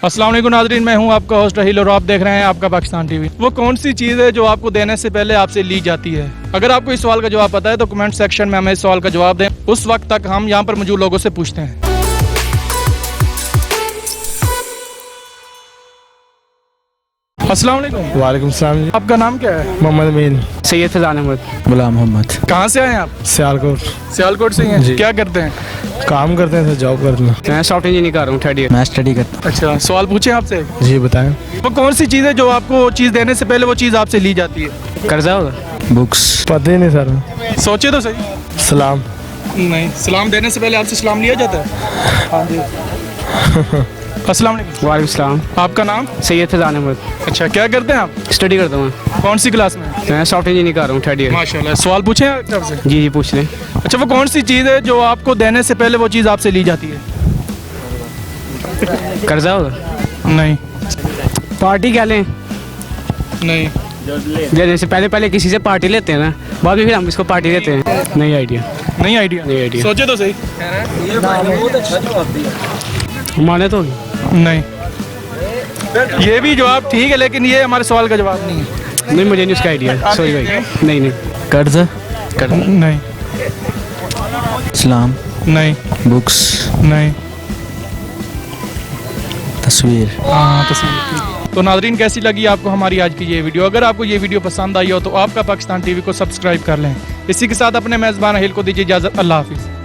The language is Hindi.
अस्सलाम वालेकुम नाज़रीन, मैं हूं आपका होस्ट रहील और आप देख रहे हैं आपका पाकिस्तान टीवी। वो कौन सी चीज़ है जो आपको देने से पहले आपसे ली जाती है? अगर आपको इस सवाल का जवाब पता है तो कमेंट सेक्शन में हमें इस सवाल का जवाब दें। उस वक्त तक हम यहाँ पर मौजूद लोगों से पूछते हैं। अस्सलाम वालेकुम। वालेकुम सलाम। आपका नाम क्या है? मोहम्मद अमीन। सैयद फैज़ान अहमद। गुलाम मोहम्मद। कहाँ से आए हैं आप? सियालकोट। सियालकोट से ही हैं? जी। क्या करते हैं? काम करते हैं सर, जॉब करते हैं। मैं सॉफ्ट इंजीनियर कर रहा हूँ, थर्ड ईयर। मैं स्टडी करता अच्छा, सवाल पूछें आपसे। जी बताएं। वो कौन सी चीज़ है जो आपको चीज़ देने से पहले वो चीज़ आपसे ली जाती है? कर्जा होगा। बुक्स। पता ही नहीं सर। सोचे तो सही। सलाम। नहीं, सलाम देने से पहले आपसे सलाम लिया जाता है? हाँ जी। अस्सलाम वालेकुम। वालेकुम सलाम। आपका नाम? सैयद फैज़ान अहमद। अच्छा, क्या करते हैं आप? स्टडी करता हूँ। कौन सी क्लास में? मैं सॉफ्ट इंजीनियर कर रहा हूँ, थर्ड ईयर। माशाल्लाह। सवाल पूछें आपसे। जी पूछ लें। अच्छा, वो कौन सी चीज़ है जो आपको देने से पहले वो चीज़ आपसे ली जाती है? कर्जा होगा। नहीं। पार्टी क्या लें? नहीं। देने से पहले किसी से पार्टी लेते हैं ना, बाद में फिर हम इसको पार्टी देते हैं। नहीं आइडिया। नहीं आइडिया। नहीं आइडिया। सोचे तो सही। माने तो नहीं। ये भी जवाब ठीक है, लेकिन ये हमारे सवाल का जवाब नहीं है। नहीं, मुझे नहीं उसका आइडिया। सॉरी भाई। नहीं। कर्ज। नहीं। सलाम। नहीं। बुक्स। नहीं। तस्वीर। हाँ, तस्वीर। तो नाज़रीन, कैसी लगी आपको हमारी आज की ये वीडियो? अगर आपको ये वीडियो पसंद आई हो तो आपका पाकिस्तान टीवी को सब्सक्राइब कर लें। इसी के साथ अपने मेज़बान अहिल को दीजिए इजाज़त। अल्लाह हाफिज़।